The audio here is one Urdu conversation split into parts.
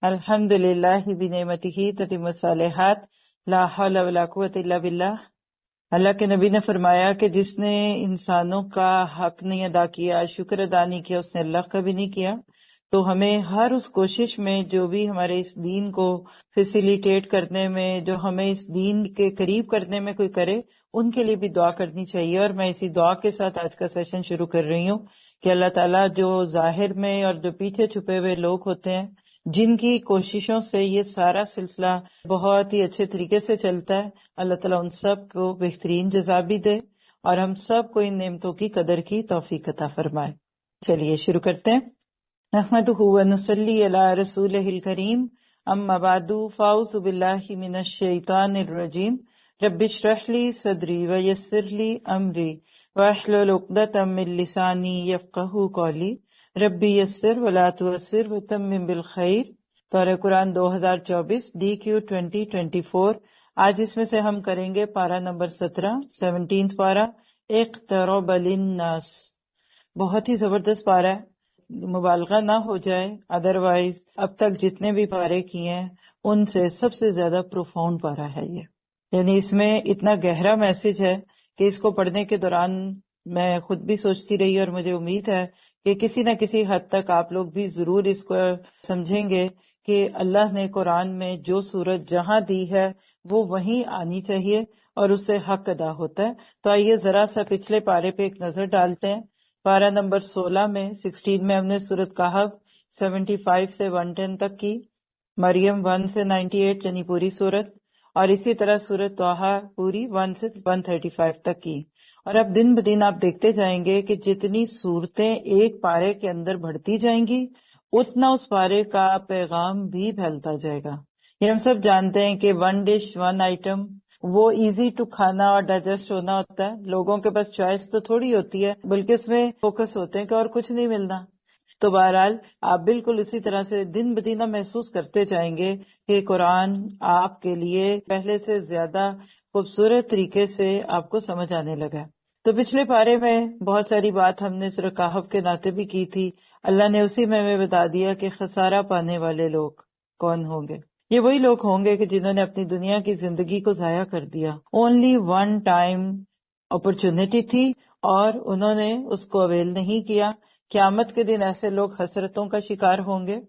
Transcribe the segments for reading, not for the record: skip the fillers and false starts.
الحمدللہ بنعمتہ تتم الصالحات لا حول ولا قوۃ الا باللہ۔ اللہ کے نبی نے فرمایا کہ جس نے انسانوں کا حق نہیں ادا کیا، شکر ادا نہیں کیا، اس نے اللہ کا بھی نہیں کیا۔ تو ہمیں ہر اس کوشش میں جو بھی ہمارے اس دین کو فیسیلیٹیٹ کرنے میں، جو ہمیں اس دین کے قریب کرنے میں کوئی کرے، ان کے لیے بھی دعا کرنی چاہیے۔ اور میں اسی دعا کے ساتھ آج کا سیشن شروع کر رہی ہوں کہ اللہ تعالیٰ جو ظاہر میں اور جو پیچھے چھپے ہوئے لوگ ہوتے ہیں، جن کی کوششوں سے یہ سارا سلسلہ بہت ہی اچھے طریقے سے چلتا ہے، اللہ تعالیٰ ان سب کو بہترین جزا بھی دے اور ہم سب کو ان نعمتوں کی قدر کی توفیق عطا فرمائے۔ چلیے شروع کرتے ہیں۔ نحمدہ ونصلی علی رسولہ الکریم، اما بعد فاعوذ باللہ من الشیطان الرجیم، رب اشرح لی صدری ویسر لی امری واحلل عقدۃ من لسانی یفقہوا قولی، ربی یسر ولا تعسر وتمم بالخیر۔ سورہ قرآن 2024 DQ 2024۔ آج اس میں سے ہم کریں گے پارہ نمبر 17 پارہ، اقترب للناس۔ بہت ہی زبردست پارہ ہے، مبالغہ نہ ہو جائے، ادروائز اب تک جتنے بھی پارے کیے ہیں ان سے سب سے زیادہ پروفاؤنڈ پارہ ہے یہ۔ یعنی اس میں اتنا گہرا میسج ہے کہ اس کو پڑھنے کے دوران میں خود بھی سوچتی رہی، اور مجھے امید ہے کہ کسی نہ کسی حد تک آپ لوگ بھی ضرور اس کو سمجھیں گے کہ اللہ نے قرآن میں جو صورت جہاں دی ہے وہ وہیں آنی چاہیے اور اس سے حق ادا ہوتا ہے۔ تو آئیے ذرا سا پچھلے پارے پہ ایک نظر ڈالتے ہیں۔ پارہ نمبر 16 میں ہم نے سورۃ کہف 75 سے 110 تک کی، مریم 1 سے 98 یعنی پوری سورت، اور اسی طرح سورۃ طٰہٰ پوری 1 سے 135 تک کی۔ اور اب دن بدن آپ دیکھتے جائیں گے کہ جتنی صورتیں ایک پارے کے اندر بڑھتی جائیں گی، اتنا اس پارے کا پیغام بھی پھیلتا جائے گا۔ یہ ہم سب جانتے ہیں کہ ون ڈش ون آئٹم وہ ایزی ٹو کھانا اور ڈائجسٹ ہونا ہوتا ہے۔ لوگوں کے پاس چوائس تو تھوڑی ہوتی ہے، بلکہ اس میں فوکس ہوتے ہیں کہ اور کچھ نہیں ملنا۔ تو بہرحال آپ بالکل اسی طرح سے دن بدن محسوس کرتے جائیں گے کہ قرآن آپ کے لیے پہلے سے زیادہ خوبصورت طریقے سے آپ کو سمجھ آنے لگا۔ تو پچھلے پارے میں بہت ساری بات ہم نے سورۃ کہف کے ناطے بھی کی تھی۔ اللہ نے اسی میں ہمیں بتا دیا کہ خسارہ پانے والے لوگ کون ہوں گے۔ یہ وہی لوگ ہوں گے کہ جنہوں نے اپنی دنیا کی زندگی کو ضائع کر دیا۔ اونلی ون ٹائم اپرچونٹی تھی اور انہوں نے اس کو اویل نہیں کیا۔ قیامت کے دن ایسے لوگ حسرتوں کا شکار ہوں گے۔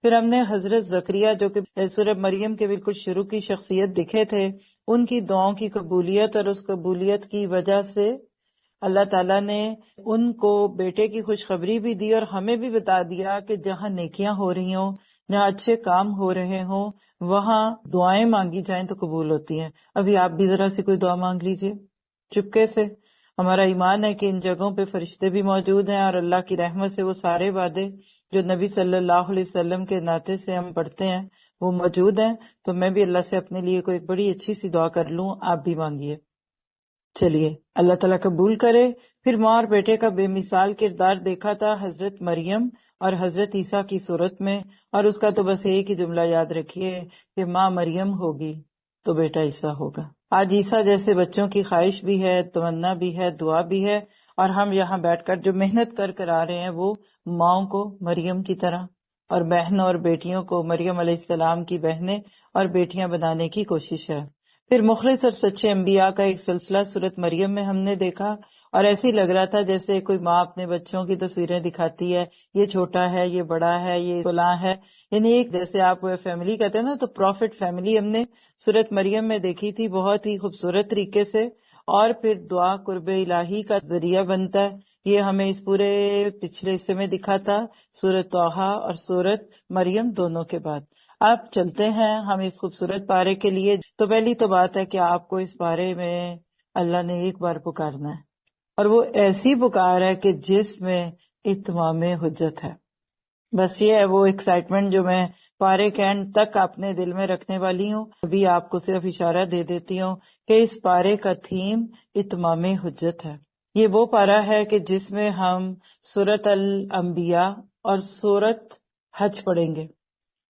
پھر ہم نے حضرت زکریا جو کہ سورہ مریم کے بالکل شروع کی شخصیت دکھے تھے، ان کی دعاؤں کی قبولیت اور اس قبولیت کی وجہ سے اللہ تعالیٰ نے ان کو بیٹے کی خوشخبری بھی دی اور ہمیں بھی بتا دیا کہ جہاں نیکیاں ہو رہی ہوں، جہاں اچھے کام ہو رہے ہوں، وہاں دعائیں مانگی جائیں تو قبول ہوتی ہیں۔ ابھی آپ بھی ذرا سی کوئی دعا مانگ لیجئے چپکے سے۔ ہمارا ایمان ہے کہ ان جگہوں پہ فرشتے بھی موجود ہیں اور اللہ کی رحمت سے وہ سارے وعدے جو نبی صلی اللہ علیہ وسلم کے ناطے سے ہم پڑھتے ہیں وہ موجود ہیں۔ تو میں بھی اللہ سے اپنے لیے کوئی ایک بڑی اچھی سی دعا کر لوں، آپ بھی مانگیے۔ چلیے اللہ تعالیٰ قبول کرے۔ پھر ماں اور بیٹے کا بے مثال کردار دیکھا تھا حضرت مریم اور حضرت عیسیٰ کی صورت میں، اور اس کا تو بس ایک ہی جملہ یاد رکھیے کہ ماں مریم ہوگی تو بیٹا عیسیٰ ہوگا۔ آج عیسیٰ جیسے بچوں کی خواہش بھی ہے، تمنا بھی ہے، دعا بھی ہے، اور ہم یہاں بیٹھ کر جو محنت کر آ رہے ہیں وہ ماؤں کو مریم کی طرح اور بہنوں اور بیٹیوں کو مریم علیہ السلام کی بہنیں اور بیٹیاں بنانے کی کوشش ہے۔ پھر مخلص اور سچے انبیاء کا ایک سلسلہ سورۃ مریم میں ہم نے دیکھا، اور ایسے ہی لگ رہا تھا جیسے کوئی ماں اپنے بچوں کی تصویریں دکھاتی ہے، یہ چھوٹا ہے، یہ بڑا ہے، یہ فلاں ہے، یعنی ایک جیسے آپ فیملی کہتے ہیں نا، تو پروفٹ فیملی ہم نے سورۃ مریم میں دیکھی تھی بہت ہی خوبصورت طریقے سے۔ اور پھر دعا قرب الہی کا ذریعہ بنتا ہے، یہ ہمیں اس پورے پچھلے حصے میں دکھا تھا سورۃ طٰہٰ اور سورۃ مریم دونوں کے بعد۔ آپ چلتے ہیں ہم اس خوبصورت پارے کے لیے۔ تو پہلی تو بات ہے کہ آپ کو اس پارے میں اللہ نے ایک بار پکارنا ہے، اور وہ ایسی پکار ہے کہ جس میں اتمام حجت ہے۔ بس یہ ہے وہ ایکسائٹمنٹ جو میں پارے کے اینڈ تک اپنے دل میں رکھنے والی ہوں۔ ابھی آپ کو صرف اشارہ دے دیتی ہوں کہ اس پارے کا تھیم اتمام حجت ہے۔ یہ وہ پارہ ہے کہ جس میں ہم سورۃ الانبیاء اور سورۃ حج پڑھیں گے۔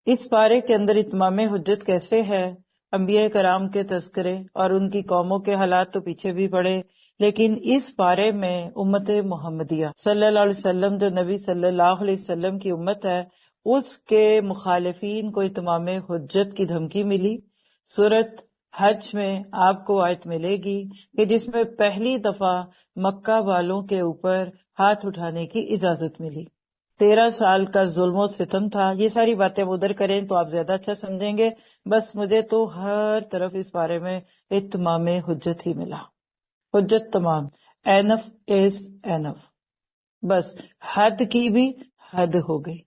اس پارے کے اندر اتمام حجت کیسے ہے؟ انبیاء کرام کے تذکرے اور ان کی قوموں کے حالات تو پیچھے بھی پڑے، لیکن اس پارے میں امت محمدیہ صلی اللہ علیہ وسلم جو نبی صلی اللہ علیہ وسلم کی امت ہے، اس کے مخالفین کو اتمام حجت کی دھمکی ملی۔ سورت حج میں آپ کو آیت ملے گی کہ جس میں پہلی دفعہ مکہ والوں کے اوپر ہاتھ اٹھانے کی اجازت ملی۔ 13 سال کا ظلم و ستم تھا۔ یہ ساری باتیں ادھر کریں تو آپ زیادہ اچھا سمجھیں گے، بس مجھے تو ہر طرف اس بارے میں اتمام حجت ہی ملا۔ حجت تمام، اینف از اینف، بس حد کی بھی حد ہو گئی۔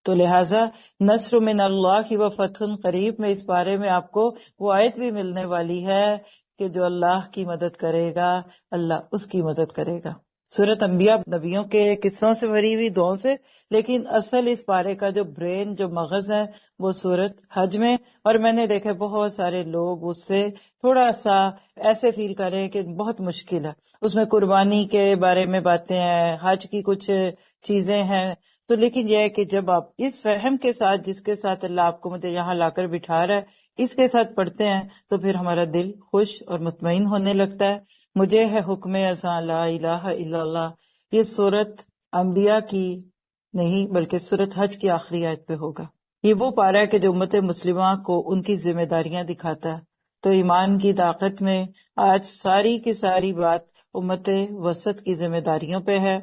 تو لہٰذا نصر من اللہ و فتح قریب میں اس بارے میں آپ کو وہ آیت بھی ملنے والی ہے کہ جو اللہ کی مدد کرے گا اللہ اس کی مدد کرے گا۔ سورت انبیاء نبیوں کے قصوں سے بھری ہوئی دعاؤں سے، لیکن اصل اس بارے کا جو برین جو مغز ہے وہ سورت حج میں، اور میں نے دیکھا بہت سارے لوگ اس سے تھوڑا سا ایسے فیل کر رہے ہیں کہ بہت مشکل ہے۔ اس میں قربانی کے بارے میں باتیں ہیں، حج کی کچھ چیزیں ہیں، تو لیکن یہ ہے کہ جب آپ اس فہم کے ساتھ جس کے ساتھ اللہ آپ کو مجھے یہاں لا کر بٹھا رہا ہے اس کے ساتھ پڑھتے ہیں تو پھر ہمارا دل خوش اور مطمئن ہونے لگتا ہے۔ مجھے ہے حکم ازاں لا الہ الا اللہ، یہ سورت انبیاء کی نہیں بلکہ سورت حج کی آخری آیت پہ ہوگا۔ یہ وہ پارہ ہے کہ جو امت مسلمہ کو ان کی ذمہ داریاں دکھاتا ہے۔ تو ایمان کی طاقت میں آج ساری کی ساری بات امت وسط کی ذمہ داریوں پہ ہے۔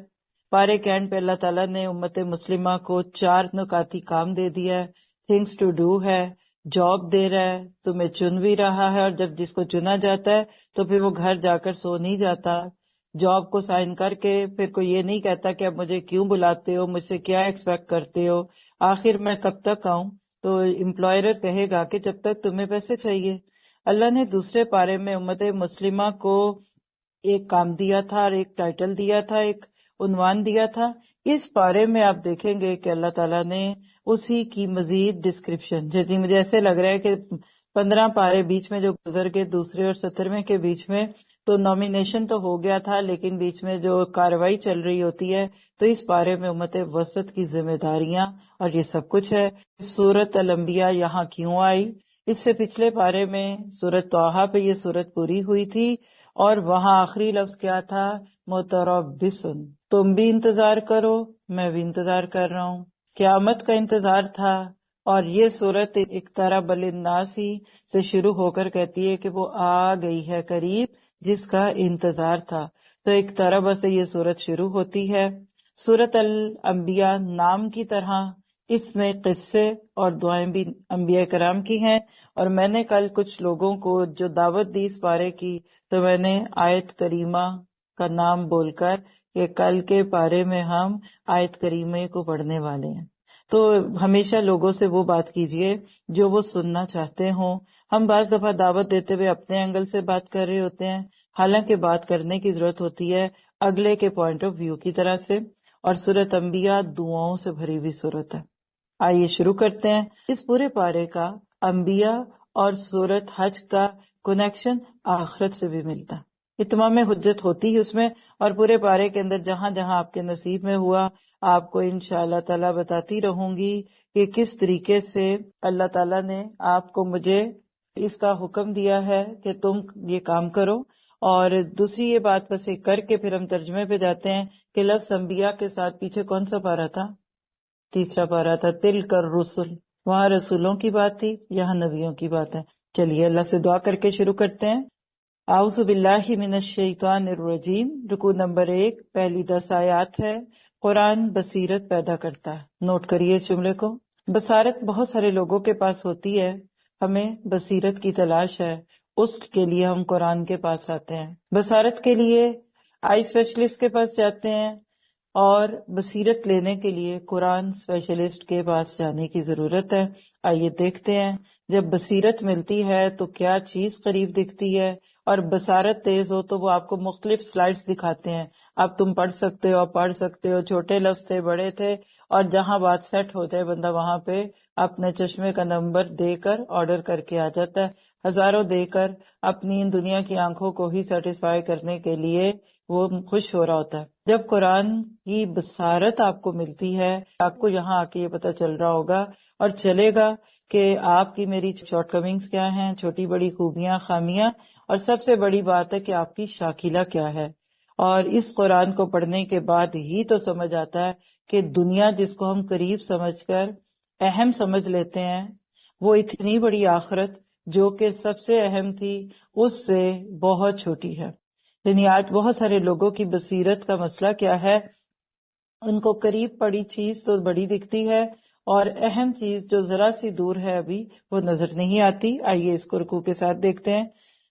پارے کے اینڈ پہ اللہ تعالیٰ نے امت مسلمہ کو 4 نکاتی کام دے دیا ہے، تھنگس ٹو ڈو ہے، جاب دے رہا ہے، تمہیں چن بھی رہا ہے، اور جب جس کو چنا جاتا ہے تو پھر وہ گھر جا کر سو نہیں جاتا، جاب کو سائن کر کے پھر کوئی یہ نہیں کہتا کہ اب مجھے کیوں بلاتے ہو، مجھ سے کیا ایکسپیکٹ کرتے ہو، آخر میں کب تک آؤں۔ تو امپلائر کہے گا کہ جب تک تمہیں پیسے چاہیے۔ اللہ نے دوسرے پارے میں امت مسلمہ کو ایک کام دیا تھا اور ایک ٹائٹل دیا تھا، ایک عنوان دیا تھا۔ اس پارے میں آپ دیکھیں گے کہ اللہ تعالیٰ نے اسی کی مزید ڈسکرپشن، جی مجھے ایسے لگ رہا ہے کہ 15 پارے بیچ میں جو گزر گئے دوسرے اور 17ویں کے بیچ میں، تو نامینیشن تو ہو گیا تھا لیکن بیچ میں جو کاروائی چل رہی ہوتی ہے، تو اس پارے میں امت وسط کی ذمہ داریاں اور یہ سب کچھ ہے۔ سورت الانبیاء یہاں کیوں آئی؟ اس سے پچھلے پارے میں سورت طٰہٰ پہ یہ سورت پوری ہوئی تھی، اور وہاں آخری لفظ کیا تھا؟ متربصن، تم بھی انتظار کرو میں بھی انتظار کر رہا ہوں۔ قیامت کا انتظار تھا، اور یہ سورت اقترب للناس ہی سے شروع ہو کر کہتی ہے کہ وہ آ گئی ہے قریب جس کا انتظار تھا۔ تو اقترب سے یہ سورت شروع ہوتی ہے۔ سورت الانبیاء نام کی طرح اس میں قصے اور دعائیں بھی انبیاء کرام کی ہیں، اور میں نے کل کچھ لوگوں کو جو دعوت دی اس پارے کی، تو میں نے آیت کریمہ کا نام بول کر کہ کل کے پارے میں ہم آیت کریمہ کو پڑھنے والے ہیں۔ تو ہمیشہ لوگوں سے وہ بات کیجئے جو وہ سننا چاہتے ہوں۔ ہم بعض دفعہ دعوت دیتے ہوئے اپنے اینگل سے بات کر رہے ہوتے ہیں، حالانکہ بات کرنے کی ضرورت ہوتی ہے اگلے کے پوائنٹ آف ویو کی طرح سے، اور سورت انبیاء دعاؤں سے بھری ہوئی سورت ہے۔ آئیے شروع کرتے ہیں۔ اس پورے پارے کا انبیاء اور سورت حج کا کنیکشن آخرت سے بھی ملتا ہے۔ اتمام حجت ہوتی ہے اس میں، اور پورے پارے کے اندر جہاں جہاں آپ کے نصیب میں ہوا آپ کو انشاءاللہ تعالیٰ بتاتی رہوں گی کہ کس طریقے سے اللہ تعالیٰ نے آپ کو مجھے اس کا حکم دیا ہے کہ تم یہ کام کرو۔ اور دوسری یہ بات بس ایک کر کے پھر ہم ترجمے پہ جاتے ہیں کہ لفظ انبیاء کے ساتھ پیچھے کون سا پارہ تھا؟ تیسرا پارہ تھا، تلک الرسل، وہاں رسولوں کی بات تھی، یہاں نبیوں کی بات ہے۔ چلیے اللہ سے دعا کر کے شروع کرتے ہیں۔ اعوذ باللہ من الشیطان الرجیم، رکوع نمبر 1، پہلی 10 آیات ہے۔ قرآن بصیرت پیدا کرتا ہے۔ نوٹ کریے اس جملے کو۔ بصارت بہت سارے لوگوں کے پاس ہوتی ہے، ہمیں بصیرت کی تلاش ہے، اس کے لیے ہم قرآن کے پاس آتے ہیں۔ بصارت کے لیے آئی اسپیشلسٹ کے پاس جاتے ہیں، اور بصیرت لینے کے لیے قرآن اسپیشلسٹ کے پاس جانے کی ضرورت ہے۔ آئیے دیکھتے ہیں جب بصیرت ملتی ہے تو کیا چیز قریب دکھتی ہے، اور بصارت تیز ہو تو وہ آپ کو مختلف سلائیڈز دکھاتے ہیں، اب تم پڑھ سکتے ہو، پڑھ سکتے ہو، چھوٹے لفظ تھے بڑے تھے، اور جہاں بات سیٹ ہو جائے بندہ وہاں پہ اپنے چشمے کا نمبر دے کر آرڈر کر کے آ جاتا ہے، ہزاروں دے کر اپنی ان دنیا کی آنکھوں کو ہی سیٹسفائی کرنے کے لیے وہ خوش ہو رہا ہوتا ہے۔ جب قرآن کی بصارت آپ کو ملتی ہے، آپ کو یہاں آ کے یہ پتہ چل رہا ہوگا اور چلے گا کہ آپ کی میری شارٹ کمنگز کیا ہیں، چھوٹی بڑی خوبیاں خامیاں، اور سب سے بڑی بات ہے کہ آپ کی شاکلہ کیا ہے۔ اور اس قرآن کو پڑھنے کے بعد ہی تو سمجھ آتا ہے کہ دنیا جس کو ہم قریب سمجھ کر اہم سمجھ لیتے ہیں، وہ اتنی بڑی آخرت جو کہ سب سے اہم تھی اس سے بہت چھوٹی ہے۔ یعنی آج بہت سارے لوگوں کی بصیرت کا مسئلہ کیا ہے، ان کو قریب پڑی چیز تو بڑی دکھتی ہے اور اہم چیز جو ذرا سی دور ہے ابھی وہ نظر نہیں آتی۔ آئیے اس کو رکوع کے ساتھ دیکھتے ہیں۔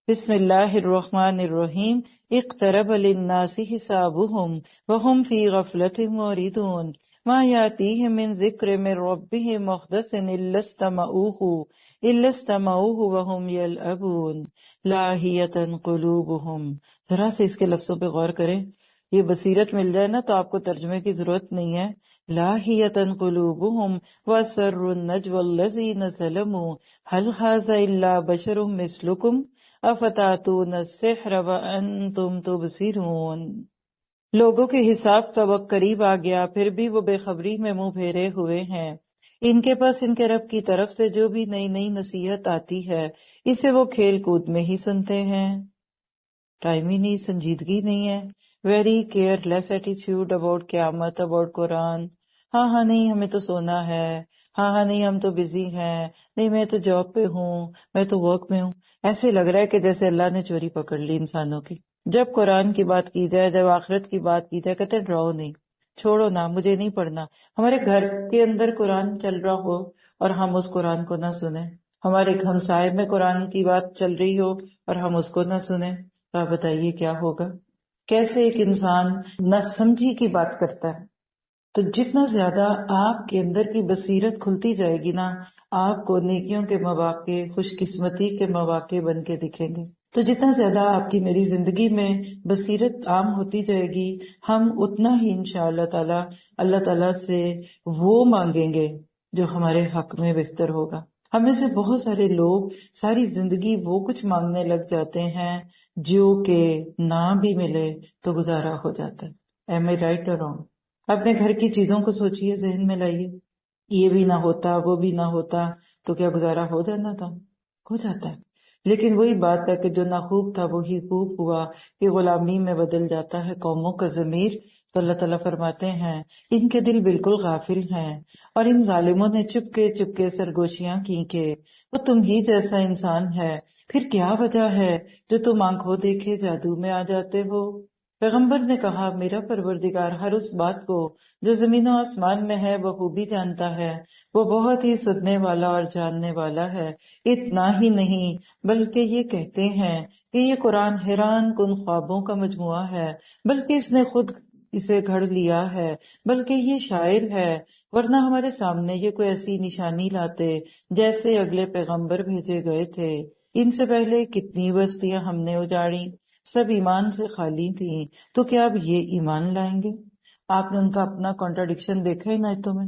بسم اللہ الرحمن الرحیم۔ اقترب للناس حسابهم وهم في غفلة معرضون ما يأتيهم من ذکر من ربهم محدث إلا استمعوه وهم يلعبون لاهية قلوبهم۔ ذرا سے اس کے لفظوں پہ غور کریں، یہ بصیرت مل جائے نا تو آپ کو ترجمے کی ضرورت نہیں ہے۔ لاهية قلوبهم وأسروا النجوى الذين ظلموا هل هذا إلا بشر مثلكم أفتأتون السحر وأنتم تبصرون۔ لوگوں کے حساب کا وقت قریب آ گیا، پھر بھی وہ بے خبری میں منہ پھیرے ہوئے ہیں۔ ان کے پاس ان کے رب کی طرف سے جو بھی نئی نئی نصیحت آتی ہے اسے وہ کھیل کود میں ہی سنتے ہیں، ٹائم ہی نہیں، سنجیدگی نہیں ہے۔ Very care less attitude about قیامت، اباؤٹ قرآن۔ ہاں ہاں نہیں ہمیں تو سونا ہے، ہاں ہاں نہیں ہم تو بزی ہیں، نہیں میں تو جاب پہ ہوں، میں تو ورک میں ہوں۔ ایسے لگ رہا ہے کہ جیسے اللہ نے چوری پکڑ لی انسانوں کی۔ جب قرآن کی بات کی جائے، جب آخرت کی بات کی جائے، کہتے ہیں ڈراؤ نہیں، چھوڑو نا، مجھے نہیں پڑھنا۔ ہمارے گھر کے اندر قرآن چل رہا ہو اور ہم اس قرآن کو نہ سنیں، ہمارے ہمسائے میں قرآن کی بات چل رہی ہو اور ہم اس کو نہ سنیں، تو آپ بتائیے کیا ہوگا؟ کیسے ایک انسان نہ سمجھی کی بات کرتا ہے؟ تو جتنا زیادہ آپ کے اندر کی بصیرت کھلتی جائے گی نا، آپ کو نیکیوں کے مواقع، خوش قسمتی کے مواقع بن کے دکھیں گے۔ تو جتنا زیادہ آپ کی میری زندگی میں بصیرت عام ہوتی جائے گی، ہم اتنا ہی انشاءاللہ تعالی اللہ تعالیٰ سے وہ مانگیں گے جو ہمارے حق میں بہتر ہوگا۔ ہم میں سے بہت سارے لوگ ساری زندگی وہ کچھ مانگنے لگ جاتے ہیں جو کہ نہ بھی ملے تو گزارا ہو جاتا ہے۔ ایم آئی رائٹ اور رانگ؟ اپنے گھر کی چیزوں کو سوچئے، ذہن میں لائیے، یہ بھی نہ ہوتا وہ بھی نہ ہوتا تو کیا گزارا ہو جانا تھا؟ ہو جاتا ہے۔ لیکن وہی بات ہے کہ جو نہ خوب تھا وہی خوب ہوا، کہ غلامی میں بدل جاتا ہے قوموں کا ضمیر۔ تو اللہ تعالیٰ فرماتے ہیں ان کے دل بالکل غافل ہیں، اور ان ظالموں نے چپ کے سرگوشیاں کی کہ وہ تم ہی جیسا انسان ہے، پھر کیا وجہ ہے جو تم آنکھوں دیکھے جادو میں آ جاتے ہو۔ پیغمبر نے کہا میرا پروردگار ہر اس بات کو جو زمین و آسمان میں ہے بخوبی جانتا ہے، وہ بہت ہی سننے والا اور جاننے والا ہے۔ اتنا ہی نہیں بلکہ یہ کہتے ہیں کہ یہ قرآن حیران کن خوابوں کا مجموعہ ہے، بلکہ اس نے خود اسے گھڑ لیا ہے، بلکہ یہ شاعر ہے، ورنہ ہمارے سامنے یہ کوئی ایسی نشانی لاتے جیسے اگلے پیغمبر بھیجے گئے تھے، ان سے پہلے کتنی بستیاں ہم نے اجاڑی، سب ایمان سے خالی تھیں، تو کیا اب یہ ایمان لائیں گے؟ آپ نے ان کا اپنا کانٹراڈکشن دیکھا ان آیتوں میں؟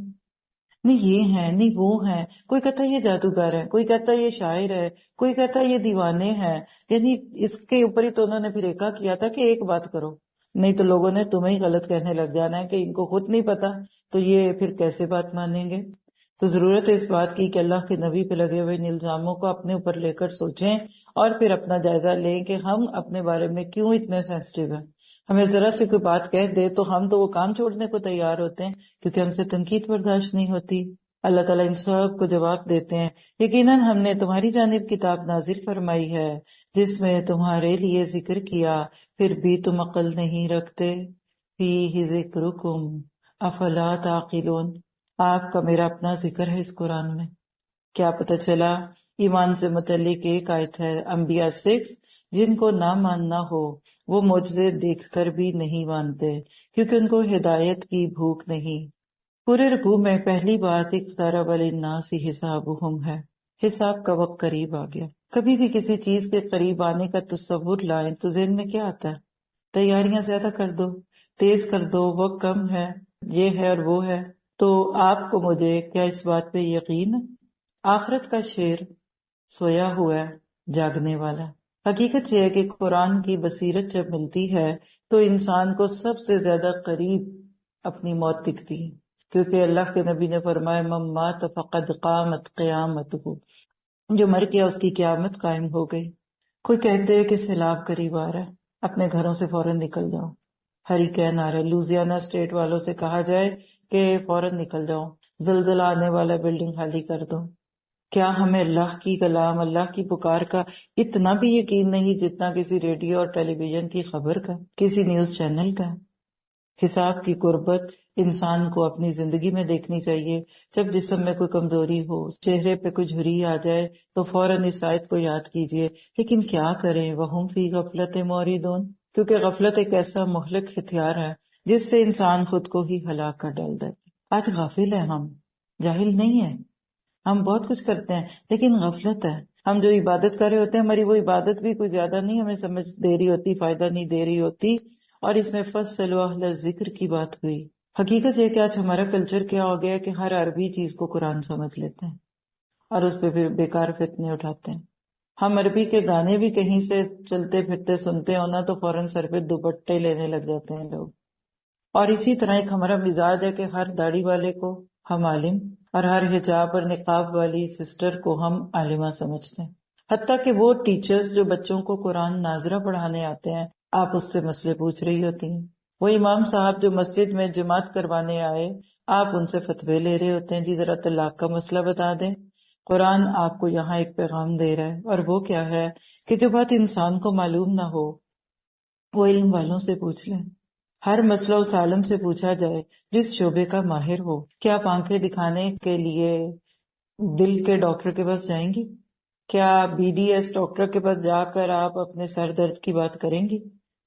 نہیں یہ ہیں، نہیں وہ ہیں، کوئی کہتا ہے یہ جادوگر ہے، کوئی کہتا ہے یہ شاعر ہے، کوئی کہتا ہے یہ دیوانے ہیں۔ یعنی اس کے اوپر ہی تو انہوں نے پھر ایکا کیا تھا کہ ایک بات کرو، نہیں تو لوگوں نے تمہیں ہی غلط کہنے لگ جانا ہے کہ ان کو خود نہیں پتا، تو یہ پھر کیسے بات مانیں گے؟ تو ضرورت ہے اس بات کی کہ اللہ کے نبی پہ لگے ہوئے ان الزاموں کو اپنے اوپر لے کر سوچیں اور پھر اپنا جائزہ لیں کہ ہم اپنے بارے میں کیوں اتنے سینسٹیو ہیں۔ ہمیں ذرا سے کوئی بات کہہ دے تو ہم تو وہ کام چھوڑنے کو تیار ہوتے ہیں کیونکہ ہم سے تنقید برداشت نہیں ہوتی۔ اللہ تعالیٰ ان سب کو جواب دیتے ہیں یقیناً ہم نے تمہاری جانب کتاب نازل فرمائی ہے جس میں تمہارے لیے ذکر کیا، پھر بھی تم عقل نہیں رکھتے۔ فیہ ذکرکم افلا تعقلون۔ آپ کا میرا اپنا ذکر ہے اس قرآن میں۔ کیا پتہ چلا؟ ایمان سے متعلق ایک آیت ہے انبیاء 6، جن کو نہ ماننا ہو وہ معجزے دیکھ کر بھی نہیں مانتے کیونکہ ان کو ہدایت کی بھوک نہیں۔ پورے رکوع میں پہلی بات اقترب للناس حسابہم ہے، حساب کا وقت قریب آ گیا۔ کبھی بھی کسی چیز کے قریب آنے کا تصور لائیں تو ذہن میں کیا آتا ہے؟ تیاریاں زیادہ کر دو، تیز کر دو، وقت کم ہے، یہ ہے اور وہ ہے۔ تو آپ کو مجھے کیا اس بات پہ یقین ہے؟ آخرت کا شیر سویا ہوا ہے، جاگنے والا۔ حقیقت یہ ہے کہ قرآن کی بصیرت جب ملتی ہے تو انسان کو سب سے زیادہ قریب اپنی موت دکھتی ہے، کیونکہ اللہ کے نبی نے فرمایا من مات فقد قامت قیامتہ، جو مر گیا اس کی قیامت قائم ہو گئی۔ کوئی کہتے ہیں کہ سیلاب قریب آ رہا ہے، اپنے گھروں سے فوراً نکل جاؤ، ہریکین آ رہا ہے، لوزیانا اسٹیٹ والوں سے کہا جائے کہ فوراً نکل جاؤ، زلزلہ آنے والا بلڈنگ خالی کر دو. کیا ہمیں اللہ کی کلام، اللہ کی پکار کا اتنا بھی یقین نہیں جتنا کسی ریڈیو اور ٹیلی ویژن کی خبر کا، کسی نیوز چینل کا؟ حساب کی قربت انسان کو اپنی زندگی میں دیکھنی چاہیے. جب جسم میں کوئی کمزوری ہو، چہرے پہ کوئی جھری آ جائے تو فوراً اس آیت کو یاد کیجیے. لیکن کیا کریں، وَهُمْ فِي غَفْلَةٍ مُعْرِضُونَ، کیونکہ غفلت ایک ایسا مہلک ہتھیار ہے جس سے انسان خود کو ہی ہلاک کر ڈال دیتا ہے. آج غافل ہیں ہم، جاہل نہیں ہیں. ہم بہت کچھ کرتے ہیں لیکن غفلت ہے. ہم جو عبادت کر رہے ہوتے ہیں، ہماری وہ عبادت بھی کوئی زیادہ نہیں ہمیں سمجھ دے رہی ہوتی، فائدہ نہیں دے رہی ہوتی. اور اس میں فَاسْأَلُوا أَهْلَ الذِّكْرِ کی بات ہوئی. حقیقت یہ کہ آج ہمارا کلچر کیا ہو گیا ہے کہ ہر عربی چیز کو قرآن سمجھ لیتے ہیں اور اس پہ پھر بیکار فتنے اٹھاتے ہیں. ہم عربی کے گانے بھی کہیں سے چلتے پھرتے سنتے ہو نا تو فوراً سر پہ دوپٹے لینے لگ جاتے ہیں لوگ. اور اسی طرح ایک ہمارا مزاج ہے کہ ہر داڑھی والے کو ہم عالم اور ہر حجاب اور نقاب والی سسٹر کو ہم عالمہ سمجھتے ہیں. حتیٰ کہ وہ ٹیچرز جو بچوں کو قرآن ناظرہ پڑھانے آتے ہیں، آپ اس سے مسئلے پوچھ رہی ہوتی ہیں. وہ امام صاحب جو مسجد میں جماعت کروانے آئے، آپ ان سے فتوے لے رہے ہوتے ہیں، جی ذرا طلاق کا مسئلہ بتا دیں. قرآن آپ کو یہاں ایک پیغام دے رہا ہے، اور وہ کیا ہے کہ جو بات انسان کو معلوم نہ ہو وہ علم والوں سے پوچھ لیں. ہر مسئلہ اس عالم سے پوچھا جائے جس شعبے کا ماہر ہو. کیا آپ آنکھیں دکھانے کے لیے دل کے ڈاکٹر کے پاس جائیں گی؟ کیا BDS ڈاکٹر کے پاس جا کر آپ اپنے سر درد کی بات کریں گی؟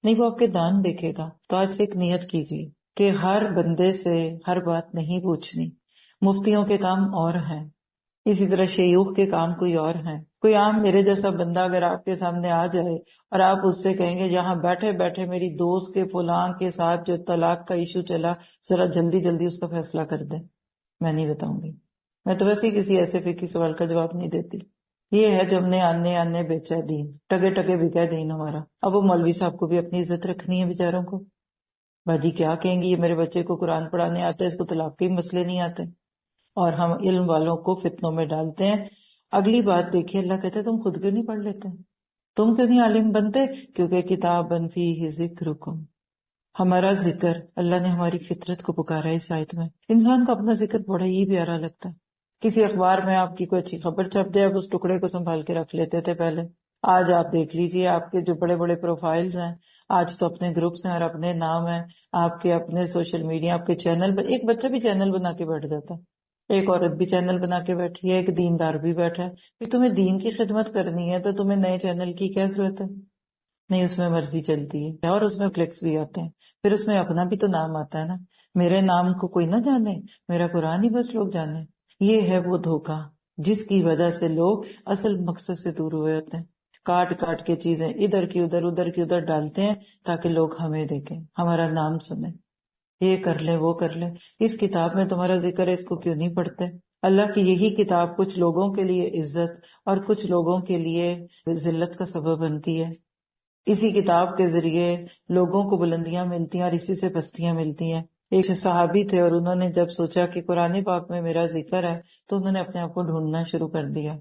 نہیں، وہ آپ کے دان دیکھے گا. تو آج سے ایک نیت کیجیے کہ ہر بندے سے ہر بات نہیں پوچھنی. مفتیوں کے کام اور ہیں، اسی طرح شیوخ کے کام کوئی اور ہیں. کوئی عام میرے جیسا بندہ اگر آپ کے سامنے آ جائے اور آپ اس سے کہیں گے یہاں بیٹھے بیٹھے میری دوست کے فلاں کے ساتھ جو طلاق کا ایشو چلا، ذرا جلدی جلدی اس کا فیصلہ کر دیں، میں نہیں بتاؤں گی. میں تو ویسے ہی کسی ایسے فقہی سوال کا جواب نہیں دیتی. یہ ہے جو ہم نے آنے آنے بیچا دین، ٹگے ٹگے بکا دین ہمارا. اب وہ مولوی صاحب کو بھی اپنی عزت رکھنی ہے بیچاروں کو. باجی کیا کہیں گی، یہ میرے بچے کو قرآن پڑھانے آتا ہے، اس کو طلاق کے مسئلے نہیں آتے، اور ہم علم والوں کو فتنوں میں ڈالتے ہیں. اگلی بات دیکھیے، اللہ کہتے ہیں تم خود کیوں نہیں پڑھ لیتے، تم کیوں نہیں عالم بنتے؟ کیونکہ کتاب فیہ ذکرکم، ہمارا ذکر، اللہ نے ہماری فطرت کو پکارا ہے اس آیت میں. انسان کو اپنا ذکر بڑا ہی پیارا لگتا ہے. کسی اخبار میں آپ کی کوئی اچھی خبر چھپ جائے، آپ اس ٹکڑے کو سنبھال کے رکھ لیتے تھے پہلے. آج آپ دیکھ لیجئے آپ کے جو بڑے بڑے پروفائلز ہیں، آج تو اپنے گروپس ہیں اور اپنے نام ہیں، آپ کے اپنے سوشل میڈیا، آپ کے چینل. ایک بچہ بھی چینل بنا کے بیٹھ جاتا ہے، ایک عورت بھی چینل بنا کے بیٹھی ہے، ایک دیندار بھی بیٹھا ہے. کہ تمہیں دین کی خدمت کرنی ہے تو تمہیں نئے چینل کی کیا ضرورت ہے؟ نہیں، اس میں مرضی چلتی ہے اور اس میں کلکس بھی آتے ہیں. پھر اس میں اپنا بھی تو نام آتا ہے نا. میرے نام کو کوئی نہ جانے، میرا قرآن ہی بس لوگ جانے. یہ ہے وہ دھوکہ جس کی وجہ سے لوگ اصل مقصد سے دور ہوئے ہوتے ہیں. کاٹ کاٹ کے چیزیں ادھر کی ادھر ادھر کی ادھر ڈالتے ہیں تاکہ لوگ ہمیں دیکھیں، ہمارا نام سنیں، یہ کر لیں وہ کر لیں. اس کتاب میں تمہارا ذکر ہے، اس کو کیوں نہیں پڑھتے؟ اللہ کی یہی کتاب کچھ لوگوں کے لیے عزت اور کچھ لوگوں کے لیے ذلت کا سبب بنتی ہے. اسی کتاب کے ذریعے لوگوں کو بلندیاں ملتی ہیں اور اسی سے پستیاں ملتی ہیں. ایک صحابی تھے اور انہوں نے جب سوچا کہ قرآن پاک میں میرا ذکر ہے تو انہوں نے اپنے آپ کو ڈھونڈنا شروع کر دیا.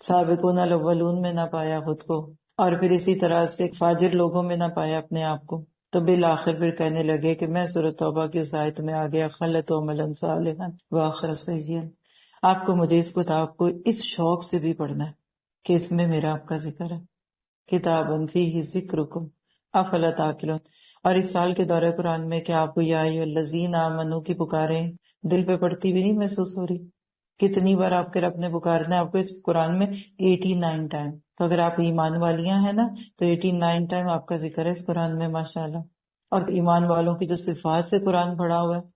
سابقون الاولون میں نہ پایا خود کو، اور پھر اسی طرح سے فاجر لوگوں میں نہ پایا اپنے آپ کو. تو بالآخر پھر کہنے لگے کہ میں سورۃ توبہ کی اس آیت میں آ گیا، خلت عملا صالحا وآخر سیئا. آپ کو مجھے اس کتاب کو اس شوق سے بھی پڑھنا ہے کہ اس میں میرا آپ کا ذکر ہے. کتاب فیہ ذکرکم افلا تعقلون. اور اس سال کے دورہ قرآن میں کیا آپ کو یا ایھا الذین آمنوا کی پکاریں دل پہ پڑتی بھی نہیں محسوس ہو رہی؟ کتنی بار آپ کے رب نے پکارنا ہے آپ کو اس قرآن میں؟ 89 ٹائم. تو اگر آپ ایمان والیاں ہیں نا تو 89 ٹائم آپ کا ذکر ہے اس قرآن میں، ماشاءاللہ. اور ایمان والوں کی جو صفات سے قرآن پڑھا ہوا ہے،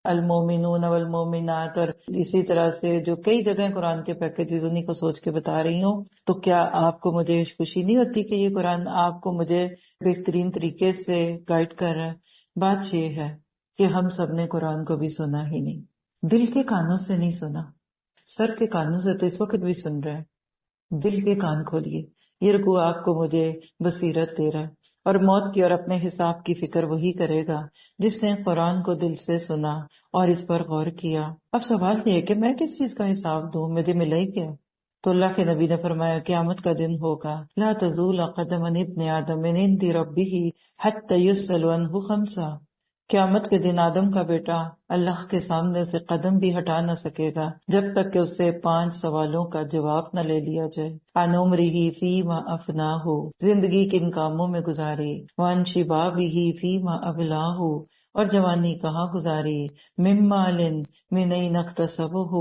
المومنون والمومنات، اور اسی طرح سے جو کئی جگہ قرآن کے پیکیجز انہیں کو سوچ کے بتا رہی ہوں. تو کیا آپ کو مجھے خوشی نہیں ہوتی کہ یہ قرآن آپ کو مجھے بہترین طریقے سے گائیڈ کر رہا ہے؟ بات یہ ہے کہ ہم سب نے قرآن کو بھی سنا ہی نہیں، دل کے کانوں سے نہیں سنا. سر کے کانوں سے تو اس وقت بھی سن رہے ہیں، دل کے کان کھولیے. یہ رکوع آپ کو مجھے بصیرت دے رہا ہے، اور موت کی اور اپنے حساب کی فکر وہی کرے گا جس نے قرآن کو دل سے سنا اور اس پر غور کیا. اب سوال یہ ہے کہ میں کس چیز کا حساب دوں، مجھے ملا ہی کیا؟ تو اللہ کے نبی نے فرمایا قیامت کا دن ہوگا، لا تزول قدم ابن آدم من عند ربہ حتی یسأل عنہ خمسہ. قیامت کے دن آدم کا بیٹا اللہ کے سامنے سے قدم بھی ہٹا نہ سکے گا جب تک کہ اس سے 5 سوالوں کا جواب نہ لے لیا جائے۔ عن عمرہ فیما افناہ، زندگی کن کاموں میں گزاری، وعن شبابہ فیما ابلاہ، اور جوانی کہاں گزاری، من مال من این اکتسبہ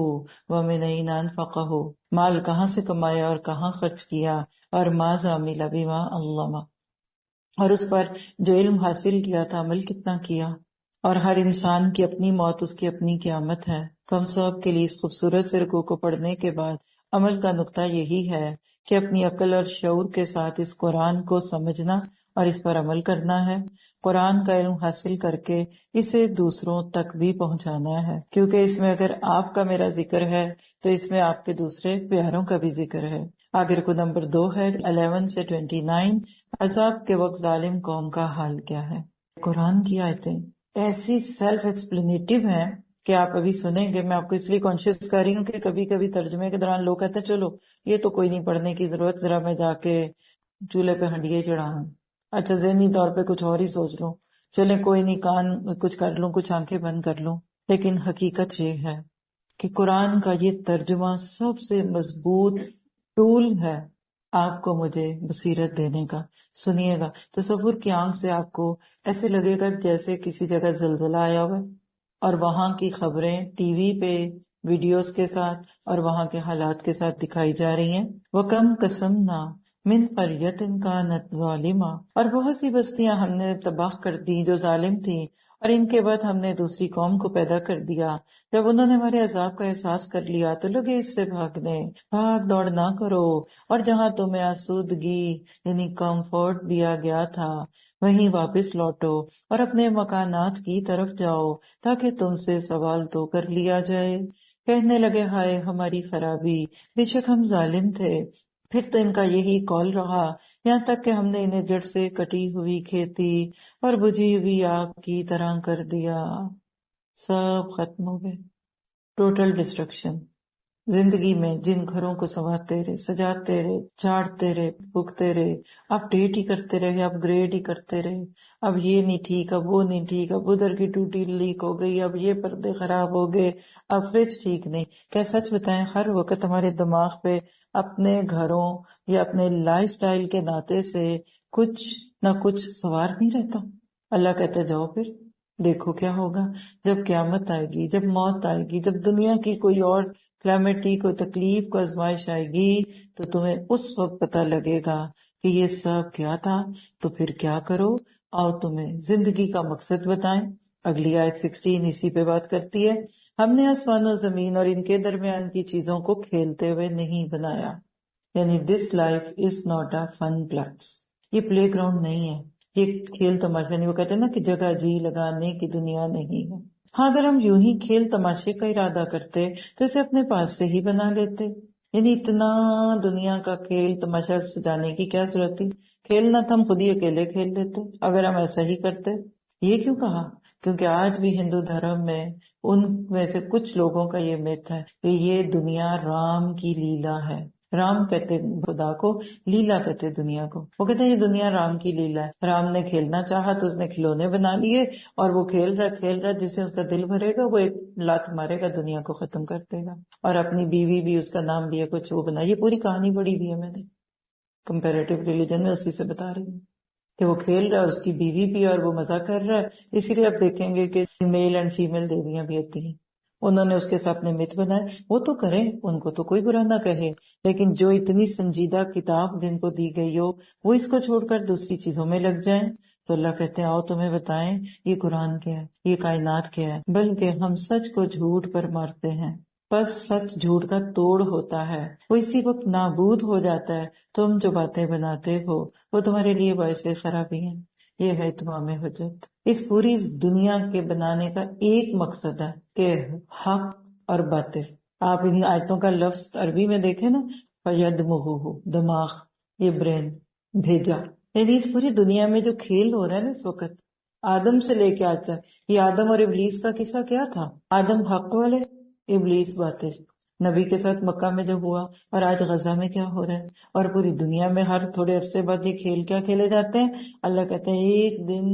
ومن این انفقہ، مال کہاں سے کمایا اور کہاں خرچ کیا، اور ماذا عمل بما علم، اور اس پر جو علم حاصل کیا تھا عمل کتنا کیا۔ اور ہر انسان کی اپنی موت، اس کی اپنی قیامت ہے۔ تو ہم سب کے لیے اس خوبصورت سے رکوع کو پڑھنے کے بعد عمل کا نقطہ یہی ہے کہ اپنی عقل اور شعور کے ساتھ اس قرآن کو سمجھنا اور اس پر عمل کرنا ہے، قرآن کا علم حاصل کر کے اسے دوسروں تک بھی پہنچانا ہے، کیونکہ اس میں اگر آپ کا میرا ذکر ہے تو اس میں آپ کے دوسرے پیاروں کا بھی ذکر ہے۔ آگے رکو نمبر 2 ہے 11 سے 29، عذاب کے وقت ظالم قوم کا حال کیا ہے۔ قرآن کی آیتیں ایسی سیلف ایکسپلینیٹو ہیں کہ آپ ابھی سنیں گے۔ میں آپ کو اس لیے کانشیس کر رہی ہوں کہ کبھی کبھی ترجمے کے دوران لوگ کہتے ہیں چلو یہ تو کوئی نہیں پڑھنے کی ضرورت، ذرا میں جا کے چولہے پہ ہنڈیے چڑھاؤں، اچھا ذہنی طور پہ کچھ اور ہی سوچ لوں، چلیں کوئی نہیں کان کچھ کر لوں، کچھ آنکھیں بند کر لوں۔ لیکن حقیقت یہ ہے کہ قرآن کا یہ ترجمہ سب سے مضبوط ٹول ہے آپ کو مجھے بصیرت دینے کا۔ سنیے گا، تصور کی آنکھ سے آپ کو ایسے لگے گا جیسے کسی جگہ زلزلہ آیا ہوا ہے اور وہاں کی خبریں ٹی وی پہ ویڈیوز کے ساتھ اور وہاں کے حالات کے ساتھ دکھائی جا رہی ہیں۔ وَكَمْ قَسَمْنَا مِنْ قَرْيَةٍ كَانَتْ ظَالِمَةً، اور بہت سی بستیاں ہم نے تباہ کر دی جو ظالم تھیں، اور ان کے بعد ہم نے دوسری قوم کو پیدا کر دیا۔ جب انہوں نے ہمارے عذاب کا احساس کر لیا تو لگے اس سے بھاگنے، بھاگ دوڑ نہ کرو، اور جہاں تمہیں آسودگی یعنی کمفرٹ دیا گیا تھا وہیں واپس لوٹو اور اپنے مکانات کی طرف جاؤ تاکہ تم سے سوال تو کر لیا جائے۔ کہنے لگے ہائے ہماری خرابی، بے شک ہم ظالم تھے۔ پھر تو ان کا یہی قول رہا یہاں تک کہ ہم نے انہیں جڑ سے کٹی ہوئی کھیتی اور بجھی ہوئی آگ کی طرح کر دیا۔ سب ختم ہو گئے، ٹوٹل ڈسٹرکشن۔ زندگی میں جن گھروں کو سنوارتے رہے، سجاتے رہے، جھاڑتے رہے، پھونکتے رہے، اپ ڈیٹ ہی کرتے رہے، اپ گریڈ ہی کرتے رہے، اب یہ نہیں ٹھیک، اب وہ نہیں ٹھیک، اب ادھر کی ٹوٹی لیک ہو گئی، اب یہ پردے خراب ہو گئے، اب فریج ٹھیک نہیں۔ کیا سچ بتائیں ہر وقت ہمارے دماغ پہ اپنے گھروں یا اپنے لائف سٹائل کے ناطے سے کچھ نہ کچھ سوار نہیں رہتا؟ اللہ کہتا جاؤ پھر دیکھو کیا ہوگا جب قیامت آئے گی، جب موت آئے گی، جب دنیا کی کوئی اور کلیمٹی، کوئی تکلیف، کوئی آزمائش آئے گی تو تمہیں اس وقت پتہ لگے گا کہ یہ سب کیا تھا۔ تو پھر کیا کرو، آؤ تمہیں زندگی کا مقصد بتائیں۔ اگلی آیت 16 اسی پہ بات کرتی ہے۔ ہم نے آسمان و زمین اور ان کے درمیان کی چیزوں کو کھیلتے ہوئے نہیں بنایا، یعنی this life is not a fun place, یہ پلے گراؤنڈ نہیں ہے، یہ کھیل تماشا نہیں۔ وہ کہتے ہیں نا کہ جگہ جی لگانے کی دنیا نہیں ہے۔ ہاں اگر ہم یوں ہی کھیل تماشے کا ارادہ کرتے تو اسے اپنے پاس سے ہی بنا لیتے، یعنی اتنا دنیا کا کھیل تماشا سجانے کی کیا ضرورت تھی؟ کھیلنا تھا ہم خود ہی اکیلے کھیل لیتے اگر ہم ایسا ہی کرتے۔ یہ کیوں کہا؟ کیونکہ آج بھی ہندو دھرم میں ان میں سے کچھ لوگوں کا یہ میتھ ہے کہ یہ دنیا رام کی لیلا ہے۔ رام کہتے خدا کو، لیلا کہتے دنیا کو۔ وہ کہتے ہیں یہ دنیا رام کی لیلا ہے، رام نے کھیلنا چاہا تو اس نے کھلونے بنا لیے اور وہ کھیل رہا جسے اس کا دل بھرے گا وہ ایک لات مارے گا، دنیا کو ختم کر دے گا، اور اپنی بیوی بھی اس کا نام بھی ہے کچھ وہ بنا۔ یہ پوری کہانی پڑھی بھی ہے میں نے کمپیریٹیو ریلیجن میں، اسی سے بتا رہی ہوں کہ وہ کھیل رہا ہے اور اس کی بیوی بھی اور وہ مزہ کر رہا ہے۔ اسی لیے آپ دیکھیں گے کہ میل اینڈ فیمیل دیویاں بھی ہوتی ہیں، انہوں نے اس کے ساتھ اپنے مت بنائے، وہ تو کریں، ان کو تو کوئی برا نہ کہے، لیکن جو اتنی سنجیدہ کتاب جن کو دی گئی ہو وہ اس کو چھوڑ کر دوسری چیزوں میں لگ جائیں تو اللہ کہتے ہیں آؤ تمہیں بتائیں یہ قرآن کیا ہے، یہ کائنات کیا ہے۔ بلکہ ہم سچ کو جھوٹ پر مارتے ہیں، بس سچ جھوٹ کا توڑ ہوتا ہے، وہ اسی وقت نابود ہو جاتا ہے۔ تم جو باتیں بناتے ہو وہ تمہارے لیے باعث خرابی ہیں۔ یہ ہے اتمام حجت۔ اس پوری دنیا کے بنانے کا ایک مقصد ہے کہ حق اور باطل۔ آپ ان آیتوں کا لفظ عربی میں دیکھیں نا، فَيَدْمُغُهُ، دماغ، یہ برین بھیجا، یعنی اس پوری دنیا میں جو کھیل ہو رہا ہے نا اس وقت، آدم سے لے کے آج تک، یہ آدم اور ابلیس کا قصہ کیا تھا؟ آدم حق والے، ابلیس باطل۔ نبی کے ساتھ مکہ میں جو ہوا اور آج غزہ میں کیا ہو رہا ہے، اور پوری دنیا میں ہر تھوڑے عرصے بعد یہ کھیل کیا کھیلے جاتے ہیں۔ اللہ کہتے ہیں ایک دن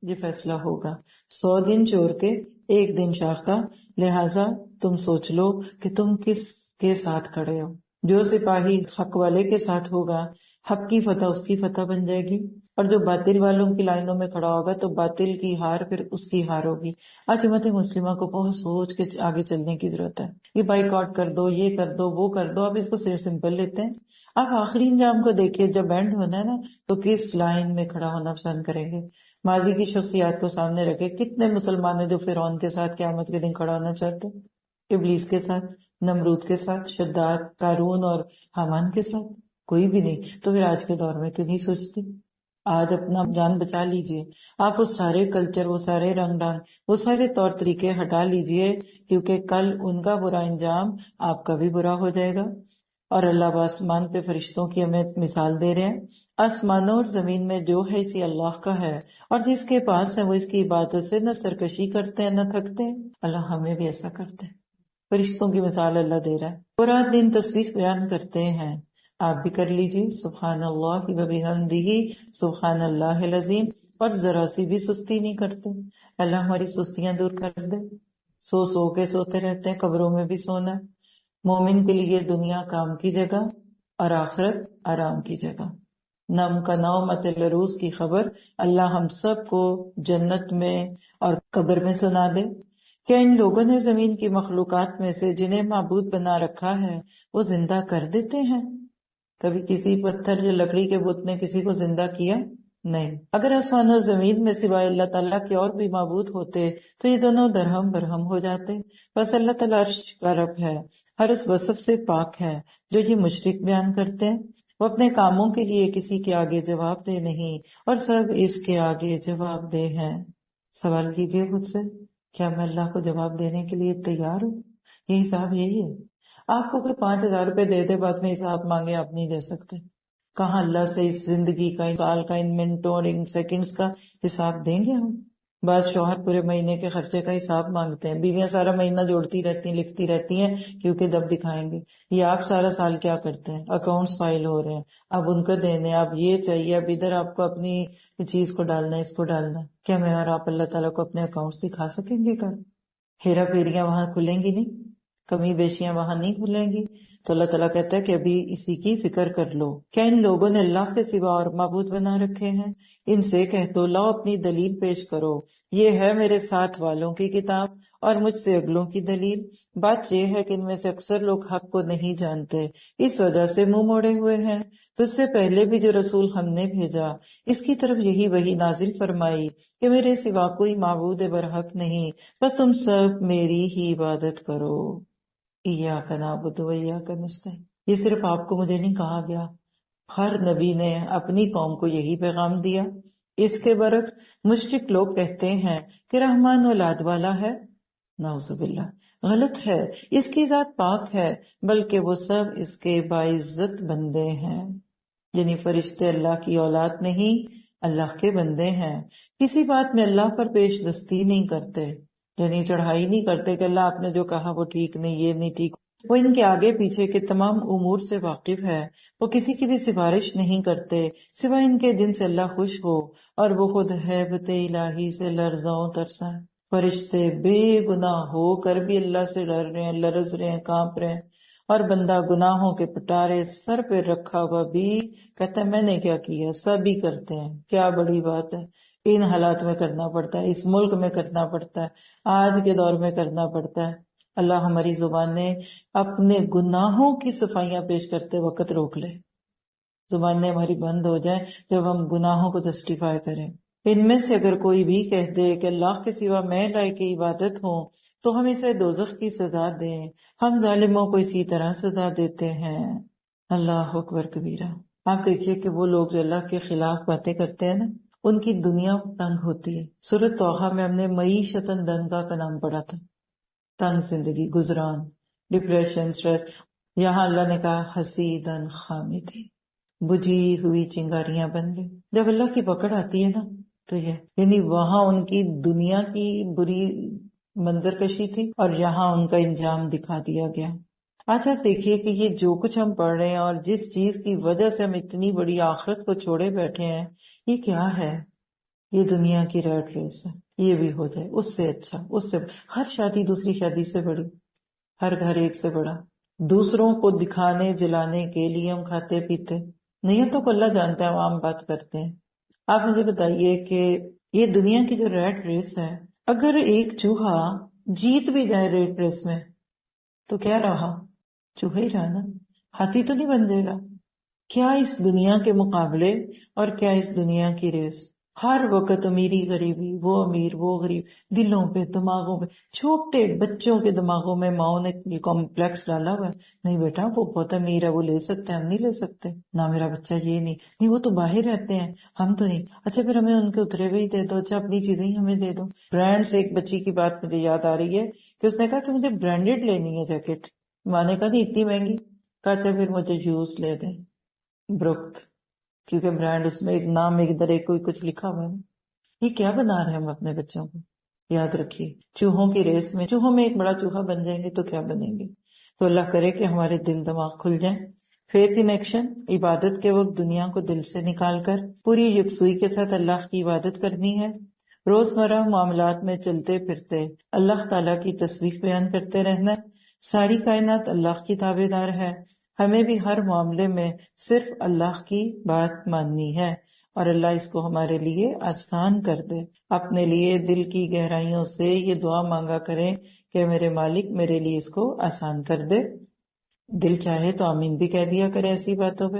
یہ فیصلہ ہوگا. 100 دن چور کے 1 دن شاخ کا، لہٰذا تم سوچ لو کہ تم کس کے ساتھ کھڑے ہو. جو سپاہی حق والے کے ساتھ ہوگا حق کی فتح اس کی فتح بن جائے گی، اور جو باطل والوں کی لائنوں میں کھڑا ہوگا تو باطل کی ہار پھر اس کی ہار ہوگی. آج امت مسلمہ کو بہت سوچ کے آگے چلنے کی ضرورت ہے. یہ بائیک آؤٹ کر دو، یہ کر دو، وہ کر دو، آپ اس کو صرف سمپل لیتے ہیں. آپ آخری انجام کو دیکھیے، جب اینڈ ہونا ہے نا تو کس لائن میں کھڑا ہونا پسند کریں گے. ماضی کی شخصیات کو سامنے رکھے، کتنے مسلمان ہیں جو فرعون کے ساتھ قیامت کے دن کھڑا ہونا چاہتے ہیں، ابلیس کے ساتھ، نمرود کے ساتھ، شداد، قارون اور حامان کے ساتھ؟ کوئی بھی نہیں. تو پھر آج کے دور میں کیوں نہیں سوچتے؟ آج اپنا جان بچا لیجئے. آپ وہ سارے کلچر، وہ سارے رنگ ڈھنگ، وہ سارے طور طریقے ہٹا لیجئے، کیونکہ کل ان کا برا انجام آپ کا بھی برا ہو جائے گا. اور اللہ آسمان پہ فرشتوں کی ہمیں مثال دے رہے ہیں. آسمانوں اور زمین میں جو ہے اسی اللہ کا ہے، اور جس کے پاس ہے وہ اس کی عبادت سے نہ سرکشی کرتے ہیں نہ تھکتے ہیں. اللہ ہمیں بھی ایسا کرتے ہیں. فرشتوں کی مثال اللہ دے رہا ہے. پورا دن تسبیح بیان کرتے ہیں، آپ بھی کر لیجیے. سبحان اللہ وبحمدہ سبحان اللہ العظیم. اور ذرا سی بھی سستی نہیں کرتے. اللہ ہماری سستیاں دور کر دے. سو سو کے سوتے رہتے ہیں، قبروں میں بھی سونا ہے. مومن کے لیے دنیا کام کی جگہ اور آخرت آرام کی جگہ. نم کا نومت الروز کی خبر اللہ ہم سب کو جنت میں اور قبر میں سنا دے. کیا ان لوگوں نے زمین کی مخلوقات میں سے جنہیں معبود بنا رکھا ہے وہ زندہ کر دیتے ہیں؟ کبھی کسی پتھر یا لکڑی کے بت نے کسی کو زندہ کیا؟ نہیں. اگر آسمان اور زمین میں سوائے اللہ تعالیٰ کے اور بھی معبود ہوتے تو یہ دونوں درہم برہم ہو جاتے. بس اللہ تعالیٰ عرش کا رب ہے، ہر اس وصف سے پاک ہے جو یہ مشرک بیان کرتے ہیں. وہ اپنے کاموں کے لیے کسی کے آگے جواب دہ نہیں، اور سب اس کے آگے جواب دہ ہیں. سوال کیجئے خود سے، کیا میں اللہ کو جواب دینے کے لیے تیار ہوں؟ یہ حساب یہی ہے. آپ کو کوئی 5,000 روپے دے دے، بعد میں حساب مانگے، آپ نہیں دے سکتے. کہاں اللہ سے اس زندگی کا، اس سال کا، ان منٹوں اور ان سیکنڈز کا حساب دیں گے ہم؟ بعض شوہر پورے مہینے کے خرچے کا حساب مانگتے ہیں، بیویاں سارا مہینہ جوڑتی رہتی ہیں، لکھتی رہتی ہیں کیونکہ دب دکھائیں گے. یہ آپ سارا سال کیا کرتے ہیں؟ اکاؤنٹس فائل ہو رہے ہیں، اب ان کو دینے، اب یہ چاہیے، اب ادھر آپ کو اپنی چیز کو ڈالنا ہے، اس کو ڈالنا ہے. کیا میں اور آپ اللہ تعالیٰ کو اپنے اکاؤنٹس دکھا سکیں گے؟ کل ہیرا پھیریاں وہاں کھلیں گی نہیں، کمی بیشیاں وہاں نہیں کھلیں گی. تو اللہ تعالیٰ کہتا ہے کہ ابھی اسی کی فکر کر لو. کیا ان لوگوں نے اللہ کے سوا اور معبود بنا رکھے ہیں؟ ان سے کہہ دو، لاؤ اپنی دلیل پیش کرو. یہ ہے میرے ساتھ والوں کی کتاب اور مجھ سے اگلوں کی دلیل. بات یہ ہے کہ ان میں سے اکثر لوگ حق کو نہیں جانتے، اس وجہ سے منہ موڑے ہوئے ہیں. تجھ سے پہلے بھی جو رسول ہم نے بھیجا اس کی طرف یہی وحی نازل فرمائی کہ میرے سوا کوئی معبود برحق نہیں، بس تم سب میری ہی عبادت کرو. ایاک نعبد و ایاک نستعین. یہ صرف آپ کو مجھے نہیں کہا گیا، ہر نبی نے اپنی قوم کو یہی پیغام دیا. اس کے برعکس مشرک لوگ کہتے ہیں کہ رحمان اولاد والا ہے. نعوذ باللہ، غلط ہے. اس کی ذات پاک ہے، بلکہ وہ سب اس کے باعزت بندے ہیں. یعنی فرشتے اللہ کی اولاد نہیں، اللہ کے بندے ہیں. کسی بات میں اللہ پر پیش دستی نہیں کرتے، یعنی چڑھائی نہیں کرتے کہ اللہ آپ نے جو کہا وہ ٹھیک نہیں، یہ نہیں ٹھیک. وہ ان کے آگے پیچھے کے تمام امور سے واقف ہے. وہ کسی کی بھی سفارش نہیں کرتے سوائے ان کے جن سے اللہ خوش ہو، اور وہ خود ہیبت الہی سے لرزاں ترساں. فرشتے بے گناہ ہو کر بھی اللہ سے ڈر رہے ہیں، لرز رہے ہیں، کانپ رہے ہیں، اور بندہ گناہوں کے پٹارے سر پہ رکھا ہوا بھی کہتا ہے میں نے کیا کیا، سب ہی کرتے ہیں، کیا بڑی بات ہے. ان حالات میں کرنا پڑتا ہے، اس ملک میں کرنا پڑتا ہے، آج کے دور میں کرنا پڑتا ہے. اللہ ہماری زبانیں اپنے گناہوں کی صفائیاں پیش کرتے وقت روک لے. زبانیں ہماری بند ہو جائیں جب ہم گناہوں کو جسٹیفائی کریں. ان میں سے اگر کوئی بھی کہہ دے کہ اللہ کے سوا میں لائق عبادت ہوں تو ہم اسے دوزخ کی سزا دیں. ہم ظالموں کو اسی طرح سزا دیتے ہیں. اللہ اکبر کبیرہ. آپ دیکھیے کہ وہ لوگ جو اللہ کے خلاف باتیں کرتے ہیں نا، ان کی دنیا تنگ ہوتی ہے. سورۃ طٰہٰ میں ہم نے معیشتاً دنگا کا نام پڑھا تھا. تنگ زندگی، گزران، ڈپریشن، سٹریس. یہاں اللہ نے کہا حسیداً خامدی، بجھی ہوئی چنگاریاں بن گئی. جب اللہ کی پکڑ آتی ہے نا تو یہ یعنی وہاں ان کی دنیا کی بری منظر کشی تھی اور یہاں ان کا انجام دکھا دیا گیا. آج آپ دیکھیے کہ یہ جو کچھ ہم پڑھ رہے ہیں اور جس چیز کی وجہ سے ہم اتنی بڑی آخرت کو چھوڑے بیٹھے ہیں، یہ کیا ہے؟ یہ دنیا کی ریٹ ریس ہے، یہ بھی ہو جائے، اس سے اچھا، اس سے ہر شادی دوسری شادی سے بڑی، ہر گھر ایک سے بڑا، دوسروں کو دکھانے جلانے کے لیے ہم کھاتے پیتے، نیتوں کو اللہ جانتا ہے، ہم عام بات کرتے ہیں۔ آپ مجھے بتائیے کہ یہ دنیا کی جو ریٹ ریس ہے، اگر ایک چوہا جیت بھی جائے ریٹ ریس میں تو کیا رہا؟ چوہا ہی رہا نا، ہاتھی تو نہیں بن جائے گا۔ کیا اس دنیا کے مقابلے اور کیا اس دنیا کی ریس، ہر وقت امیری غریبی، وہ امیر وہ غریب، دلوں پہ دماغوں پہ، چھوٹے بچوں کے دماغوں میں ماؤں نے یہ کمپلیکس ڈالا ہوا ہے، نہیں بیٹا وہ بہت امیر ہے، وہ لے سکتے ہیں، ہم نہیں لے سکتے، نہ میرا بچہ یہ نہیں وہ تو باہر رہتے ہیں، ہم تو نہیں، اچھا پھر ہمیں ان کے اترے ہوئے ہی دے دو، اچھا اپنی چیزیں ہی ہمیں دے دو۔ برانڈ سے ایک بچی کی بات مجھے یاد آ رہی ہے کہ اس نے کہا کہ مجھے برانڈیڈ لینی ہے جیکٹ، ماں نے کہا نہیں اتنی مہنگی، کہا اچھا پھر مجھے یوز لے دیں، برکت، کیونکہ برانڈ اس میں ایک نام ایک در ایک کوئی کچھ لکھا ہوا ہے۔ یہ کیا بنا رہے ہیں ہم اپنے بچوں کو؟ یاد رکھیے چوہوں کی ریس میں، چوہوں میں ایک بڑا چوہا بن جائیں گے تو کیا بنیں گے؟ تو اللہ کرے کہ ہمارے دل دماغ کھل جائیں۔ فیتھ ان ایکشن، عبادت کے وقت دنیا کو دل سے نکال کر پوری یکسوئی کے ساتھ اللہ کی عبادت کرنی ہے۔ روزمرہ معاملات میں چلتے پھرتے اللہ تعالیٰ کی تسبیح بیان کرتے رہنا ہے۔ ساری کائنات اللہ کی تابع دار ہے، ہمیں بھی ہر معاملے میں صرف اللہ کی بات ماننی ہے، اور اللہ اس کو ہمارے لیے آسان کر دے۔ اپنے لیے دل کی گہرائیوں سے یہ دعا مانگا کریں کہ میرے مالک میرے لیے اس کو آسان کر دے۔ دل چاہے تو آمین بھی کہہ دیا کرے ایسی باتوں پہ۔